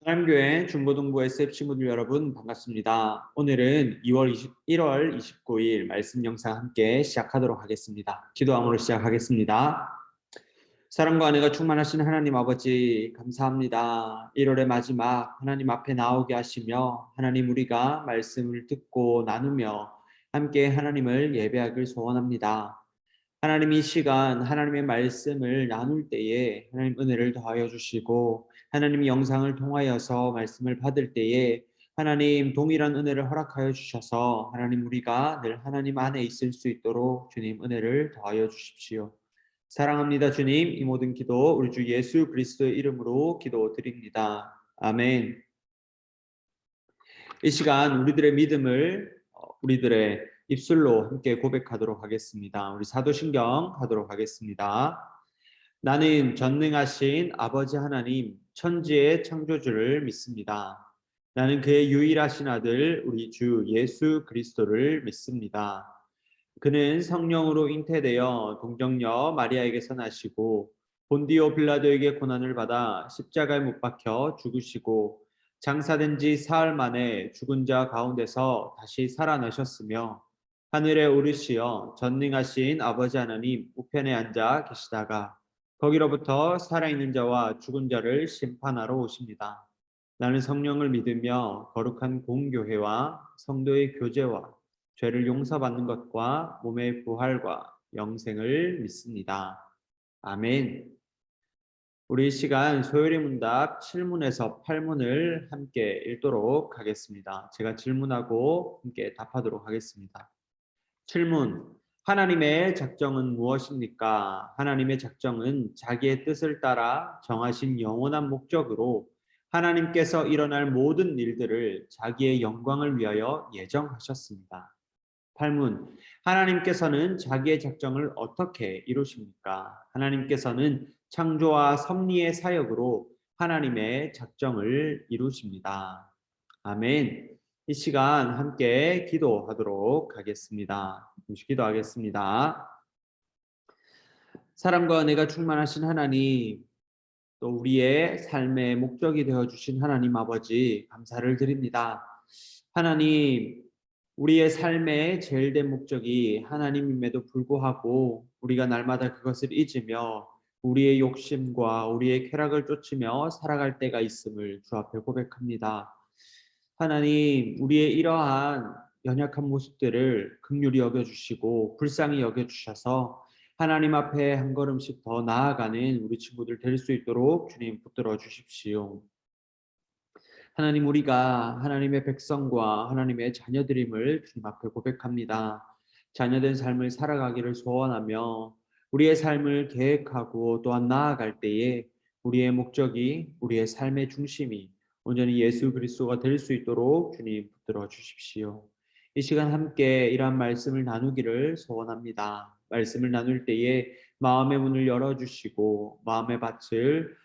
하나님교회 중고등부 SF 친구들 여러분 반갑습니다. 오늘은 1월 29일 말씀 영상 함께 시작하도록 하겠습니다. 기도함으로 시작하겠습니다. 사랑과 은혜가 충만하신 하나님 아버지 감사합니다. 1월의 마지막 하나님 앞에 나오게 하시며 하나님 우리가 말씀을 듣고 나누며 함께 하나님을 예배하길 소원합니다. 하나님 이 시간 하나님의 말씀을 나눌 때에 하나님 은혜를 더하여 주시고 하나님 영상을 통하여서 말씀을 받을 때에 하나님 동일한 은혜를 허락하여 주셔서 하나님 우리가 늘 하나님 안에 있을 수 있도록 주님 은혜를 더하여 주십시오. 사랑합니다 주님. 이 모든 기도 우리 주 예수 그리스도의 이름으로 기도드립니다. 아멘. 이 시간 우리들의 믿음을 우리들의 입술로 함께 고백하도록 하겠습니다. 우리 사도신경 가도록 하겠습니다. 나는 전능하신 아버지 하나님 천지의 창조주를 믿습니다. 나는 그의 유일하신 아들 우리 주 예수 그리스도를 믿습니다. 그는 성령으로 잉태되어 동정녀 마리아에게서 나시고 본디오 빌라도에게 고난을 받아 십자가에 못 박혀 죽으시고 장사된 지 사흘 만에 죽은 자 가운데서 다시 살아나셨으며 하늘에 오르시어 전능하신 아버지 하나님 우편에 앉아 계시다가 거기로부터 살아있는 자와 죽은 자를 심판하러 오십니다. 나는 성령을 믿으며 거룩한 공교회와 성도의 교제와 죄를 용서받는 것과 몸의 부활과 영생을 믿습니다. 아멘. 우리 시간 소요리 문답 7문에서 8문을 함께 읽도록 하겠습니다. 제가 질문하고 함께 답하도록 하겠습니다. 7문. 하나님의 작정은 무엇입니까? 하나님의 작정은 자기의 뜻을 따라 정하신 영원한 목적으로 하나님께서 일어날 모든 일들을 자기의 영광을 위하여 예정하셨습니다. 8문. 하나님께서는 자기의 작정을 어떻게 이루십니까? 하나님께서는 창조와 섭리의 사역으로 하나님의 작정을 이루십니다. 아멘. 이 시간 함께 기도하도록 하겠습니다. 기도하겠습니다. 사랑과 은혜가 충만하신 하나님, 또 우리의 삶의 목적이 되어주신 하나님 아버지 감사를 드립니다. 하나님, 우리의 삶의 제일 된 목적이 하나님임에도 불구하고 우리가 날마다 그것을 잊으며 우리의 욕심과 우리의 쾌락을 쫓으며 살아갈 때가 있음을 주 앞에 고백합니다. 하나님, 우리의 이러한 연약한 모습들을 긍휼히 여겨주시고 불쌍히 여겨주셔서 하나님 앞에 한 걸음씩 더 나아가는 우리 친구들 될 수 있도록 주님 붙들어 주십시오. 하나님, 우리가 하나님의 백성과 하나님의 자녀들임을 주님 앞에 고백합니다. 자녀된 삶을 살아가기를 소원하며 우리의 삶을 계획하고 또한 나아갈 때에 우리의 목적이 우리의 삶의 중심이 온전히 예수 그리스도가 될 수 있도록 주님 붙들어 주십시오. 이 시간 함께 이러한 말씀을 나누기를 소원합니다. 말씀을 나눌 때에 마음의 문을 열어주시고 마음의 밭을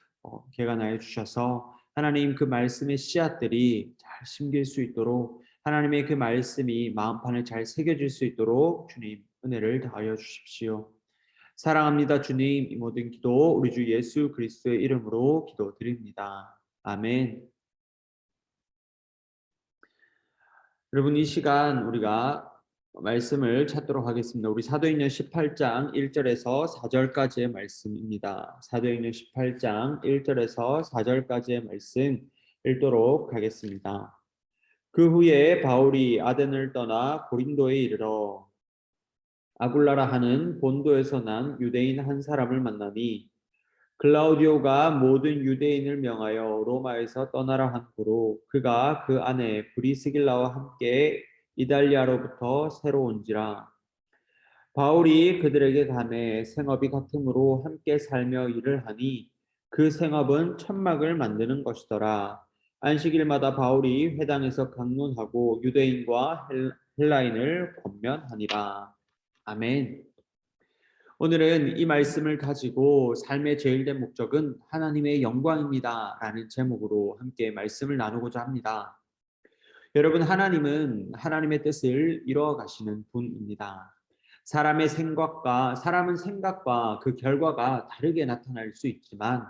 개관하여 주셔서 하나님 그 말씀의 씨앗들이 잘 심길 수 있도록 하나님의 그 말씀이 마음판에 잘 새겨질 수 있도록 주님 은혜를 더하여 주십시오. 사랑합니다 주님. 이 모든 기도 우리 주 예수 그리스도의 이름으로 기도드립니다. 아멘. 여러분 이 시간 우리가 말씀을 찾도록 하겠습니다. 우리 사도행전 18장 1절에서 4절까지의 말씀입니다. 사도행전 18장 1절에서 4절까지의 말씀 읽도록 하겠습니다. 그 후에 바울이 아덴을 떠나 고린도에 이르러 아굴라라 하는 본도에서 난 유대인 한 사람을 만나니 글라우디오가 모든 유대인을 명하여 로마에서 떠나라 한 후로 그가 그 아내 브리스길라와 함께 이달리아로부터 새로 온지라. 바울이 그들에게 감해 생업이 같으므로 함께 살며 일을 하니 그 생업은 천막을 만드는 것이더라. 안식일마다 바울이 회당에서 강론하고 유대인과 헬라인을 권면하니라. 아멘. 오늘은 이 말씀을 가지고 삶의 제일 된 목적은 하나님의 영광입니다 라는 제목으로 함께 말씀을 나누고자 합니다. 여러분, 하나님은 하나님의 뜻을 이루어 가시는 분입니다. 사람은 생각과 그 결과가 다르게 나타날 수 있지만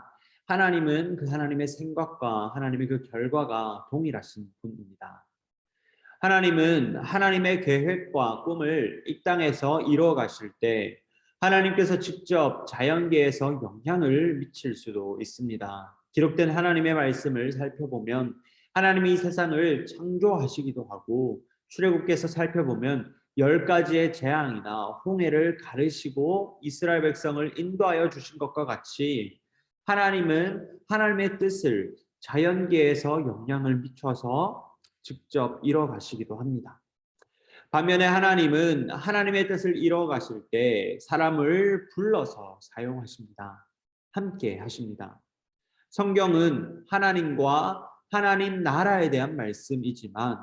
하나님은 그 하나님의 생각과 하나님의 그 결과가 동일하신 분입니다. 하나님은 하나님의 계획과 꿈을 이 땅에서 이루어 가실 때 하나님께서 직접 자연계에서 영향을 미칠 수도 있습니다. 기록된 하나님의 말씀을 살펴보면 하나님이 이 세상을 창조하시기도 하고 출애굽기에서 살펴보면 10가지의 재앙이나 홍해를 가르시고 이스라엘 백성을 인도하여 주신 것과 같이 하나님은 하나님의 뜻을 자연계에서 영향을 미쳐서 직접 이뤄 가시기도 합니다. 반면에 하나님은 하나님의 뜻을 이뤄 가실 때 사람을 불러서 사용하십니다. 함께 하십니다. 성경은 하나님과 하나님 나라에 대한 말씀이지만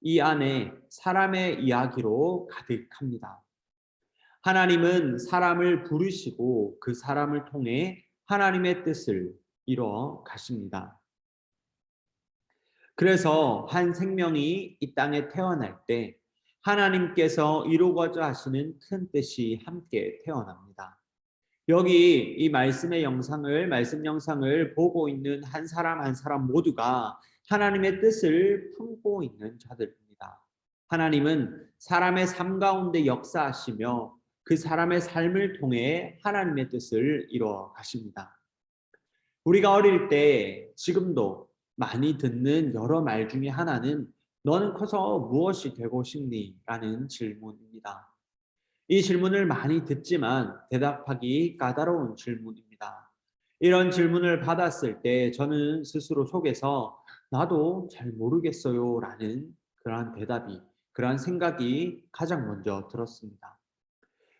이 안에 사람의 이야기로 가득합니다. 하나님은 사람을 부르시고 그 사람을 통해 하나님의 뜻을 이뤄 가십니다. 그래서 한 생명이 이 땅에 태어날 때 하나님께서 이루고자 하시는 큰 뜻이 함께 태어납니다. 여기 이 말씀 영상을 보고 있는 한 사람 한 사람 모두가 하나님의 뜻을 품고 있는 자들입니다. 하나님은 사람의 삶 가운데 역사하시며 그 사람의 삶을 통해 하나님의 뜻을 이루어 가십니다. 우리가 어릴 때 지금도 많이 듣는 여러 말 중에 하나는 너는 커서 무엇이 되고 싶니? 라는 질문입니다. 이 질문을 많이 듣지만 대답하기 까다로운 질문입니다. 이런 질문을 받았을 때 저는 스스로 속에서 나도 잘 모르겠어요 라는 그러한 생각이 가장 먼저 들었습니다.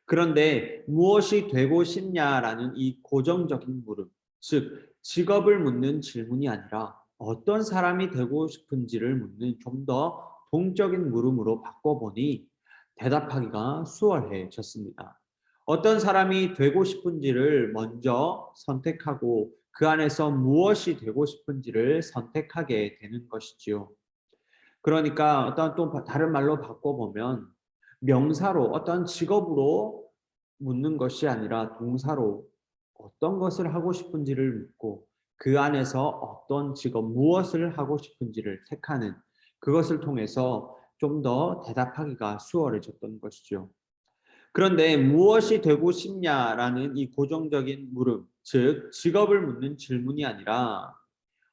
그런데 무엇이 되고 싶냐라는 이 고정적인 물음, 즉 직업을 묻는 질문이 아니라 어떤 사람이 되고 싶은지를 묻는 좀 더 동적인 물음으로 바꿔보니 대답하기가 수월해졌습니다. 어떤 사람이 되고 싶은지를 먼저 선택하고 그 안에서 무엇이 되고 싶은지를 선택하게 되는 것이지요. 그러니까 어떤 또 다른 말로 바꿔보면 명사로 어떤 직업으로 묻는 것이 아니라 동사로 어떤 것을 하고 싶은지를 묻고 그 안에서 어떤 직업, 무엇을 하고 싶은지를 택하는 그것을 통해서 좀 더 대답하기가 수월해졌던 것이죠. 그런데 무엇이 되고 싶냐라는 이 고정적인 물음, 즉 직업을 묻는 질문이 아니라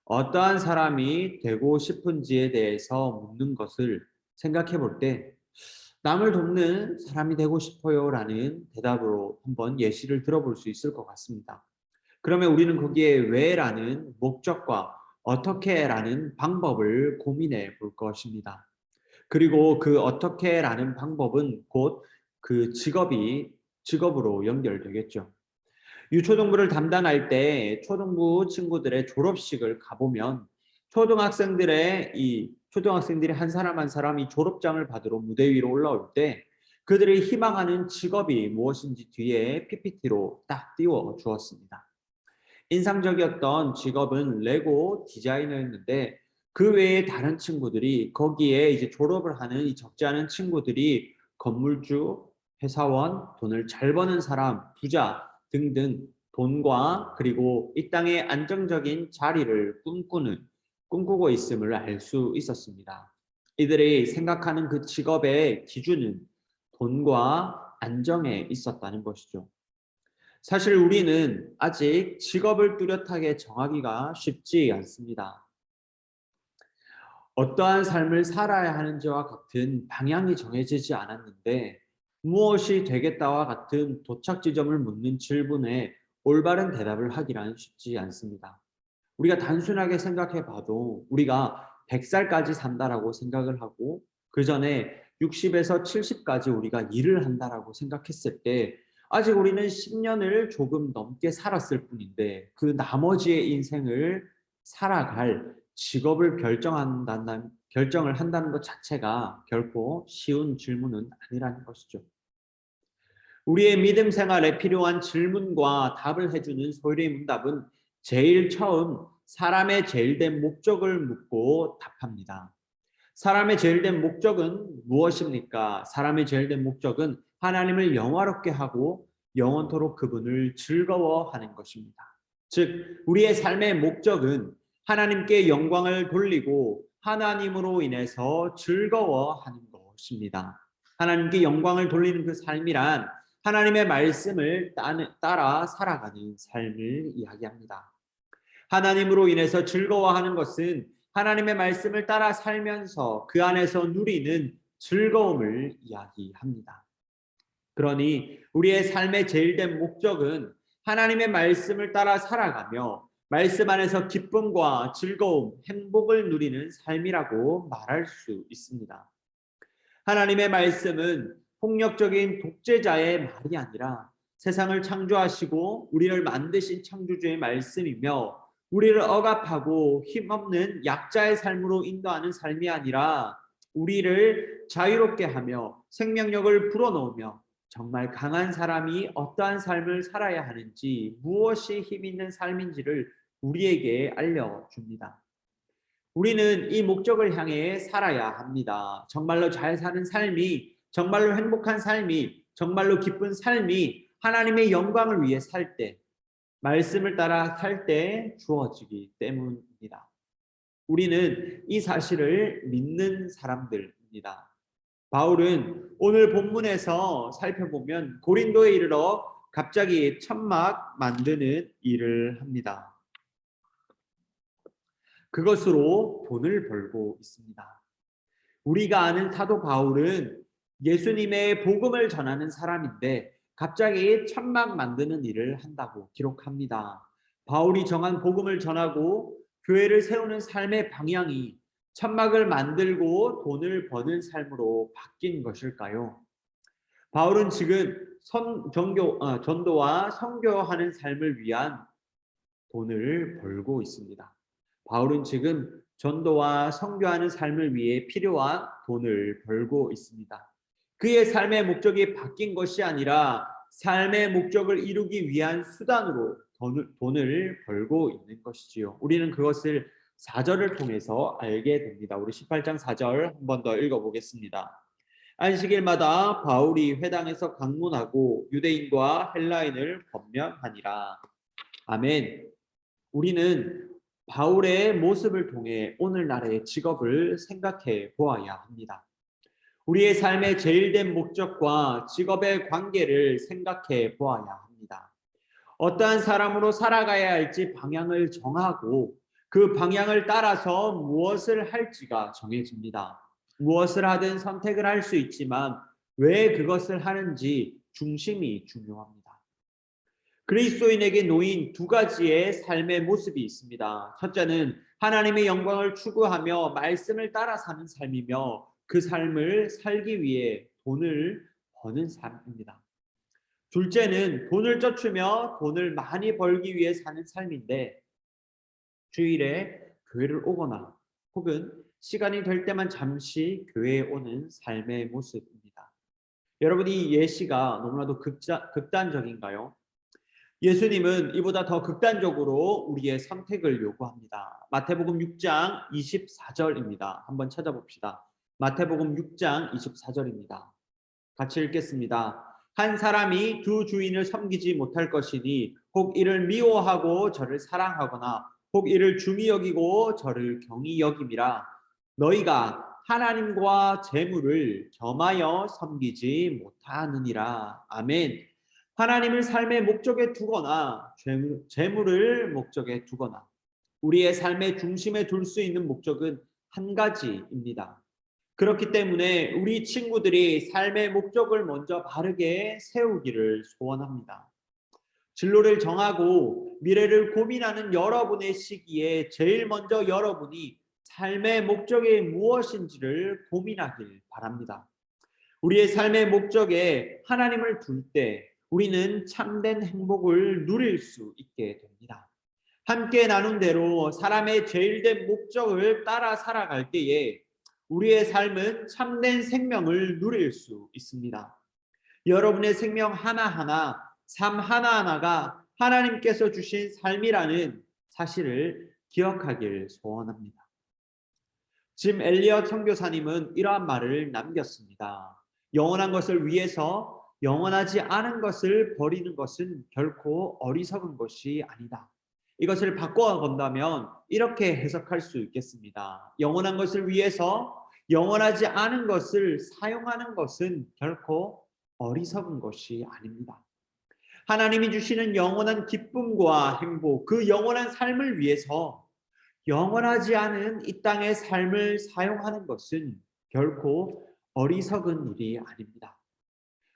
어떠한 사람이 되고 싶은지에 대해서 묻는 것을 생각해 볼 때 남을 돕는 사람이 되고 싶어요라는 대답으로 한번 예시를 들어볼 수 있을 것 같습니다. 그러면 우리는 거기에 왜라는 목적과 어떻게라는 방법을 고민해 볼 것입니다. 그리고 그 어떻게라는 방법은 곧 그 직업으로 연결되겠죠. 유초등부를 담당할 때 초등부 친구들의 졸업식을 가보면 초등학생들이 한 사람 한 사람 이 졸업장을 받으러 무대 위로 올라올 때 그들이 희망하는 직업이 무엇인지 뒤에 PPT로 딱 띄워 주었습니다. 인상적이었던 직업은 레고 디자이너였는데 그 외에 다른 친구들이 거기에 이제 졸업을 하는 이 적지 않은 친구들이 건물주, 회사원, 돈을 잘 버는 사람, 부자 등등 돈과 그리고 이 땅의 안정적인 자리를 꿈꾸고 있음을 알 수 있었습니다. 이들이 생각하는 그 직업의 기준은 돈과 안정에 있었다는 것이죠. 사실 우리는 아직 직업을 뚜렷하게 정하기가 쉽지 않습니다. 어떠한 삶을 살아야 하는지와 같은 방향이 정해지지 않았는데 무엇이 되겠다와 같은 도착 지점을 묻는 질문에 올바른 대답을 하기란 쉽지 않습니다. 우리가 단순하게 생각해 봐도 우리가 100살까지 산다라고 생각을 하고 그 전에 60에서 70까지 우리가 일을 한다라고 생각했을 때 아직 우리는 10년을 조금 넘게 살았을 뿐인데 그 나머지의 인생을 살아갈 직업을 결정을 한다는 것 자체가 결코 쉬운 질문은 아니라는 것이죠. 우리의 믿음 생활에 필요한 질문과 답을 해주는 소리의 문답은 제일 처음 사람의 제일된 목적을 묻고 답합니다. 사람의 제일된 목적은 무엇입니까? 사람의 제일된 목적은 하나님을 영화롭게 하고 영원토록 그분을 즐거워하는 것입니다. 즉 우리의 삶의 목적은 하나님께 영광을 돌리고 하나님으로 인해서 즐거워하는 것입니다. 하나님께 영광을 돌리는 그 삶이란 하나님의 말씀을 따라 살아가는 삶을 이야기합니다. 하나님으로 인해서 즐거워하는 것은 하나님의 말씀을 따라 살면서 그 안에서 누리는 즐거움을 이야기합니다. 그러니 우리의 삶의 제일된 목적은 하나님의 말씀을 따라 살아가며 말씀 안에서 기쁨과 즐거움, 행복을 누리는 삶이라고 말할 수 있습니다. 하나님의 말씀은 폭력적인 독재자의 말이 아니라 세상을 창조하시고 우리를 만드신 창조주의 말씀이며 우리를 억압하고 힘없는 약자의 삶으로 인도하는 삶이 아니라 우리를 자유롭게 하며 생명력을 불어넣으며 정말 강한 사람이 어떠한 삶을 살아야 하는지 무엇이 힘 있는 삶인지를 우리에게 알려줍니다. 우리는 이 목적을 향해 살아야 합니다. 정말로 잘 사는 삶이, 정말로 행복한 삶이, 정말로 기쁜 삶이 하나님의 영광을 위해 살 때, 말씀을 따라 살 때 주어지기 때문입니다. 우리는 이 사실을 믿는 사람들입니다. 바울은 오늘 본문에서 살펴보면 고린도에 이르러 갑자기 천막 만드는 일을 합니다. 그것으로 돈을 벌고 있습니다. 우리가 아는 사도 바울은 예수님의 복음을 전하는 사람인데 갑자기 천막 만드는 일을 한다고 기록합니다. 바울이 정한 복음을 전하고 교회를 세우는 삶의 방향이 천막을 만들고 돈을 버는 삶으로 바뀐 것일까요? 바울은 지금 전도와 선교하는 삶을 위한 돈을 벌고 있습니다. 바울은 지금 전도와 선교하는 삶을 위해 필요한 돈을 벌고 있습니다. 그의 삶의 목적이 바뀐 것이 아니라 삶의 목적을 이루기 위한 수단으로 돈을 벌고 있는 것이지요. 우리는 그것을 4절을 통해서 알게 됩니다. 우리 18장 4절 한 번 더 읽어보겠습니다. 안식일마다 바울이 회당에서 강문하고 유대인과 헬라인을 권면하니라. 아멘. 우리는 바울의 모습을 통해 오늘날의 직업을 생각해 보아야 합니다. 우리의 삶의 제일된 목적과 직업의 관계를 생각해 보아야 합니다. 어떠한 사람으로 살아가야 할지 방향을 정하고 그 방향을 따라서 무엇을 할지가 정해집니다. 무엇을 하든 선택을 할 수 있지만 왜 그것을 하는지 중심이 중요합니다. 그리스도인에게 놓인 두 가지의 삶의 모습이 있습니다. 첫째는 하나님의 영광을 추구하며 말씀을 따라 사는 삶이며 그 삶을 살기 위해 돈을 버는 삶입니다. 둘째는 돈을 쫓으며 돈을 많이 벌기 위해 사는 삶인데 주일에 교회를 오거나 혹은 시간이 될 때만 잠시 교회에 오는 삶의 모습입니다. 여러분, 이 예시가 너무나도 극단적인가요? 예수님은 이보다 더 극단적으로 우리의 선택을 요구합니다. 마태복음 6장 24절입니다. 한번 찾아봅시다. 마태복음 6장 24절입니다. 같이 읽겠습니다. 한 사람이 두 주인을 섬기지 못할 것이니 혹 이를 미워하고 저를 사랑하거나 혹 이를 중히 여기고 저를 경히 여김이라. 너희가 하나님과 재물을 겸하여 섬기지 못하느니라. 아멘. 하나님을 삶의 목적에 두거나 재물을 목적에 두거나 우리의 삶의 중심에 둘 수 있는 목적은 한 가지입니다. 그렇기 때문에 우리 친구들이 삶의 목적을 먼저 바르게 세우기를 소원합니다. 진로를 정하고 미래를 고민하는 여러분의 시기에 제일 먼저 여러분이 삶의 목적이 무엇인지를 고민하길 바랍니다. 우리의 삶의 목적에 하나님을 둘 때 우리는 참된 행복을 누릴 수 있게 됩니다. 함께 나눈 대로 사람의 제일된 목적을 따라 살아갈 때에 우리의 삶은 참된 생명을 누릴 수 있습니다. 여러분의 생명 하나하나, 삶 하나하나가 하나님께서 주신 삶이라는 사실을 기억하길 소원합니다. 짐 엘리엇 선교사님은 이러한 말을 남겼습니다. 영원한 것을 위해서 영원하지 않은 것을 버리는 것은 결코 어리석은 것이 아니다. 이것을 바꿔 본다면 이렇게 해석할 수 있겠습니다. 영원한 것을 위해서 영원하지 않은 것을 사용하는 것은 결코 어리석은 것이 아닙니다. 하나님이 주시는 영원한 기쁨과 행복, 그 영원한 삶을 위해서 영원하지 않은 이 땅의 삶을 사용하는 것은 결코 어리석은 일이 아닙니다.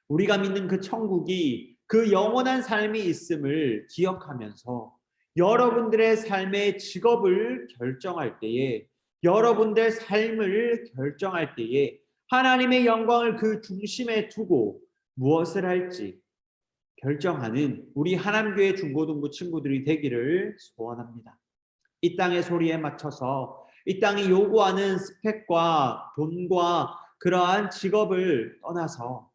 우리가 믿는 그 천국이 그 영원한 삶이 있음을 기억하면서 여러분들의 삶의 직업을 결정할 때에, 여러분들의 삶을 결정할 때에 하나님의 영광을 그 중심에 두고 무엇을 할지 결정하는 우리 하남교회 중고등부 친구들이 되기를 소원합니다. 이 땅의 소리에 맞춰서 이 땅이 요구하는 스펙과 돈과 그러한 직업을 떠나서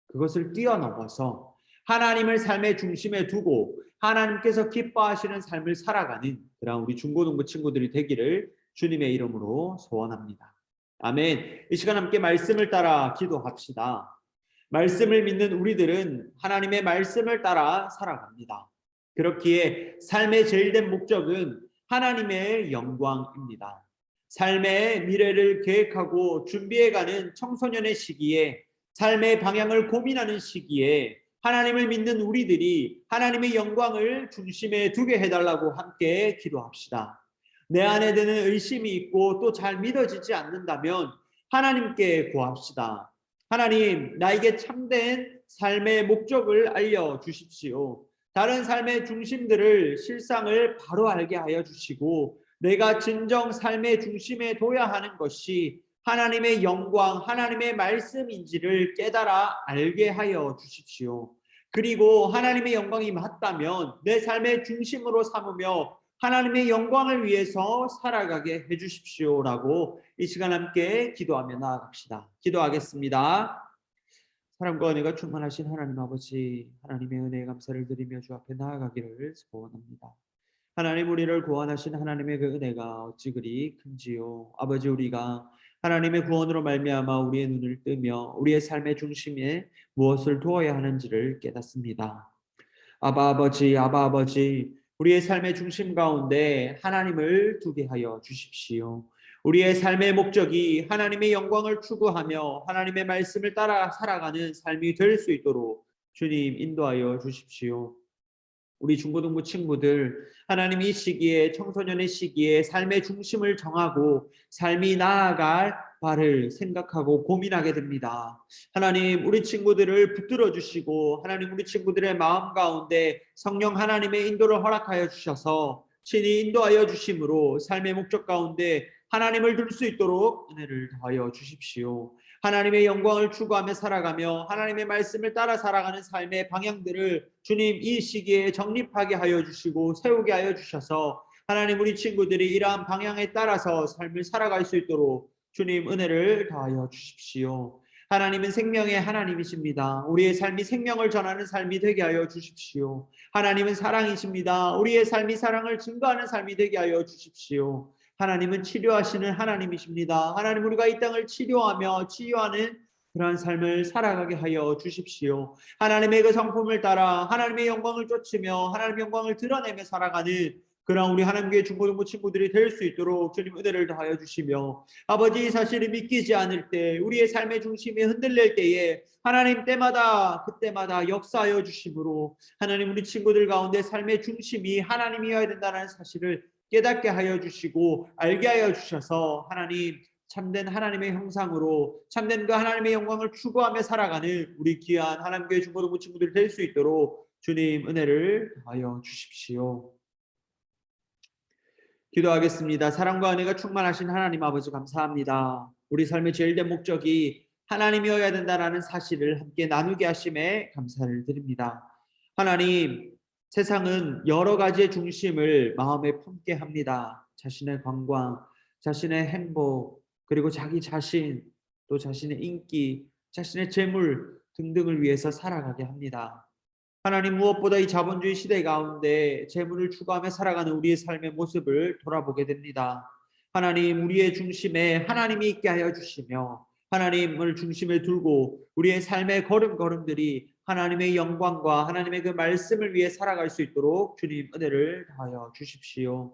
그것을 뛰어넘어서 하나님을 삶의 중심에 두고 하나님께서 기뻐하시는 삶을 살아가는 그런 우리 중고등부 친구들이 되기를 주님의 이름으로 소원합니다. 아멘. 이 시간 함께 말씀을 따라 기도합시다. 말씀을 믿는 우리들은 하나님의 말씀을 따라 살아갑니다. 그렇기에 삶의 제일된 목적은 하나님의 영광입니다. 삶의 미래를 계획하고 준비해가는 청소년의 시기에, 삶의 방향을 고민하는 시기에 하나님을 믿는 우리들이 하나님의 영광을 중심에 두게 해달라고 함께 기도합시다. 내 안에 드는 의심이 있고 또 잘 믿어지지 않는다면 하나님께 구합시다. 하나님, 나에게 참된 삶의 목적을 알려주십시오. 다른 삶의 중심들을, 실상을 바로 알게 하여 주시고 내가 진정 삶의 중심에 둬야 하는 것이 하나님의 영광, 하나님의 말씀인지를 깨달아 알게 하여 주십시오. 그리고 하나님의 영광이 맞다면 내 삶의 중심으로 삼으며 하나님의 영광을 위해서 살아가게 해주십시오라고 이 시간 함께 기도하며 나아갑시다. 기도하겠습니다. 사랑과 은혜가 충만하신 하나님 아버지, 하나님의 은혜에 감사를 드리며 주 앞에 나아가기를 소원합니다. 하나님, 우리를 구원하신 하나님의 그 은혜가 어찌 그리 큰지요. 아버지, 우리가 하나님의 구원으로 말미암아 우리의 눈을 뜨며 우리의 삶의 중심에 무엇을 두어야 하는지를 깨닫습니다. 아바 아버지, 우리의 삶의 중심 가운데 하나님을 두게 하여 주십시오. 우리의 삶의 목적이 하나님의 영광을 추구하며 하나님의 말씀을 따라 살아가는 삶이 될 수 있도록 주님 인도하여 주십시오. 우리 중고등부 친구들, 하나님 이 시기에, 청소년의 시기에 삶의 중심을 정하고 삶이 나아갈 바를 생각하고 고민하게 됩니다. 하나님, 우리 친구들을 붙들어 주시고 하나님, 우리 친구들의 마음 가운데 성령 하나님의 인도를 허락하여 주셔서 친히 인도하여 주심으로 삶의 목적 가운데 하나님을 둘 수 있도록 은혜를 더하여 주십시오. 하나님의 영광을 추구하며 살아가며 하나님의 말씀을 따라 살아가는 삶의 방향들을 주님 이 시기에 정립하게 하여 주시고 세우게 하여 주셔서 하나님, 우리 친구들이 이러한 방향에 따라서 삶을 살아갈 수 있도록 주님 은혜를 더하여 주십시오. 하나님은 생명의 하나님이십니다. 우리의 삶이 생명을 전하는 삶이 되게 하여 주십시오. 하나님은 사랑이십니다. 우리의 삶이 사랑을 증거하는 삶이 되게 하여 주십시오. 하나님은 치료하시는 하나님이십니다. 하나님, 우리가 이 땅을 치료하며 치유하는 그러한 삶을 살아가게 하여 주십시오. 하나님의 그 성품을 따라 하나님의 영광을 쫓으며 하나님의 영광을 드러내며 살아가는 그런 우리 하나님교회 중고등부 친구들이 될 수 있도록 주님 은혜를 더하여 주시며, 아버지 이 사실을 믿기지 않을 때, 우리의 삶의 중심이 흔들릴 때에 하나님 때마다 그때마다 역사하여 주심으로 하나님, 우리 친구들 가운데 삶의 중심이 하나님이어야 된다는 사실을 깨닫게 하여 주시고 알게 하여 주셔서 하나님, 참된 하나님의 형상으로 참된 그 하나님의 영광을 추구하며 살아가는 우리 귀한 하나님교회 중고등부 친구들이 될 수 있도록 주님 은혜를 더하여 주십시오. 기도하겠습니다. 사랑과 은혜가 충만하신 하나님 아버지, 감사합니다. 우리 삶의 제일된 목적이 하나님이어야 된다는 사실을 함께 나누게 하심에 감사를 드립니다. 하나님, 세상은 여러 가지의 중심을 마음에 품게 합니다. 자신의 관광, 자신의 행복, 그리고 자기 자신, 또 자신의 인기, 자신의 재물 등등을 위해서 살아가게 합니다. 하나님, 무엇보다 이 자본주의 시대 가운데 재물을 추구하며 살아가는 우리의 삶의 모습을 돌아보게 됩니다. 하나님, 우리의 중심에 하나님이 있게 하여 주시며 하나님을 중심에 두고 우리의 삶의 걸음걸음들이 하나님의 영광과 하나님의 그 말씀을 위해 살아갈 수 있도록 주님 은혜를 더하여 주십시오.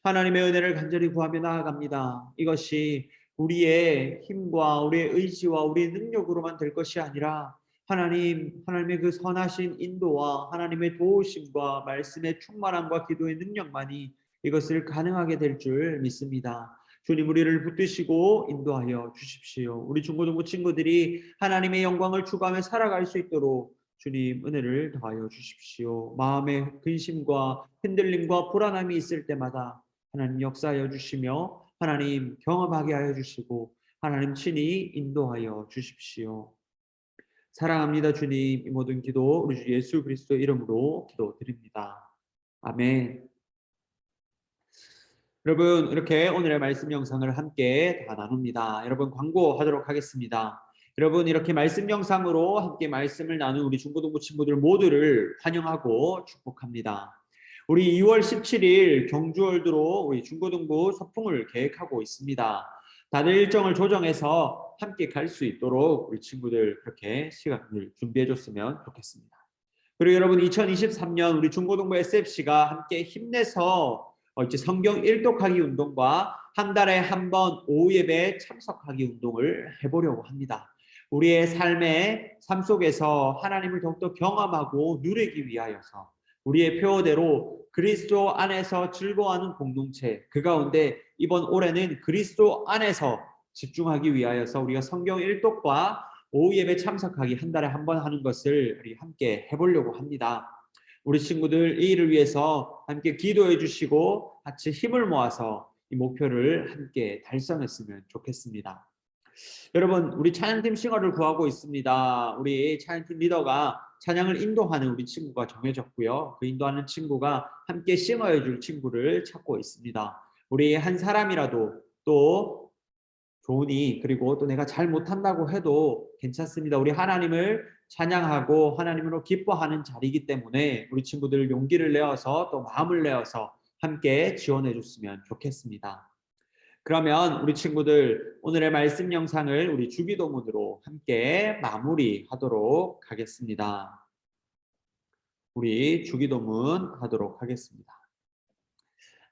하나님의 은혜를 간절히 구하며 나아갑니다. 이것이 우리의 힘과 우리의 의지와 우리의 능력으로만 될 것이 아니라 하나님의 그 선하신 인도와 하나님의 도우심과 말씀의 충만함과 기도의 능력만이 이것을 가능하게 될 줄 믿습니다. 주님 우리를 붙드시고 인도하여 주십시오. 우리 중고등부 친구들이 하나님의 영광을 추구하며 살아갈 수 있도록 주님 은혜를 더하여 주십시오. 마음의 근심과 흔들림과 불안함이 있을 때마다 하나님 역사하여 주시며 하나님 경험하게 하여 주시고 하나님 친히 인도하여 주십시오. 사랑합니다 주님. 이 모든 기도 우리 주 예수 그리스도 이름으로 기도드립니다. 아멘. 여러분 이렇게 오늘의 말씀 영상을 함께 다 나눕니다. 여러분 광고하도록 하겠습니다. 여러분 이렇게 말씀 영상으로 함께 말씀을 나눈 우리 중고등부 친구들 모두를 환영하고 축복합니다. 우리 2월 17일 경주월드로 우리 중고등부 서풍을 계획하고 있습니다. 다들 일정을 조정해서 함께 갈 수 있도록 우리 친구들 그렇게 시간을 준비해 줬으면 좋겠습니다. 그리고 여러분 2023년 우리 중고등부 SFC가 함께 힘내서 이제 성경 일독하기 운동과 한 달에 한 번 오후 예배에 참석하기 운동을 해보려고 합니다. 우리의 삶 속에서 하나님을 더욱더 경험하고 누리기 위하여서 우리의 표어대로 그리스도 안에서 즐거워하는 공동체, 그 가운데 이번 올해는 그리스도 안에서 집중하기 위하여서 우리가 성경 일독과 오후 예배 참석하기 한 달에 한 번 하는 것을 우리 함께 해보려고 합니다. 우리 친구들 이 일을 위해서 함께 기도해 주시고 같이 힘을 모아서 이 목표를 함께 달성했으면 좋겠습니다. 여러분 우리 찬양팀 싱어를 구하고 있습니다. 우리 찬양팀 리더가 찬양을 인도하는 우리 친구가 정해졌고요. 그 인도하는 친구가 함께 싱어해 줄 친구를 찾고 있습니다. 우리 한 사람이라도 또 좋으니 그리고 또 내가 잘 못한다고 해도 괜찮습니다. 우리 하나님을 찬양하고 하나님으로 기뻐하는 자리이기 때문에 우리 친구들 용기를 내어서 또 마음을 내어서 함께 지원해 줬으면 좋겠습니다. 그러면 우리 친구들 오늘의 말씀 영상을 우리 주기도문으로 함께 마무리하도록 하겠습니다. 우리 주기도문 하도록 하겠습니다.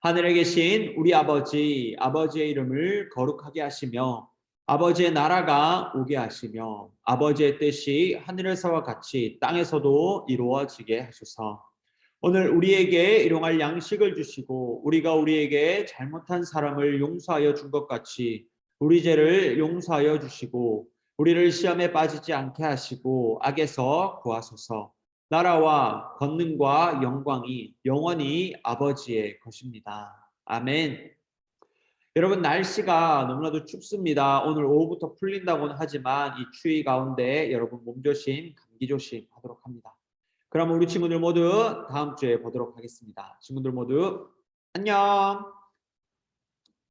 하늘에 계신 우리 아버지, 아버지의 이름을 거룩하게 하시며 아버지의 나라가 오게 하시며 아버지의 뜻이 하늘에서와 같이 땅에서도 이루어지게 하소서. 오늘 우리에게 일용할 양식을 주시고 우리가 우리에게 잘못한 사람을 용서하여 준 것 같이 우리 죄를 용서하여 주시고 우리를 시험에 빠지지 않게 하시고 악에서 구하소서. 나라와 권능과 영광이 영원히 아버지의 것입니다. 아멘. 여러분 날씨가 너무나도 춥습니다. 오늘 오후부터 풀린다고는 하지만 이 추위 가운데 여러분 몸조심, 감기조심 하도록 합니다. 그럼 우리 친구들 모두 다음 주에 보도록 하겠습니다. 친구들 모두 안녕.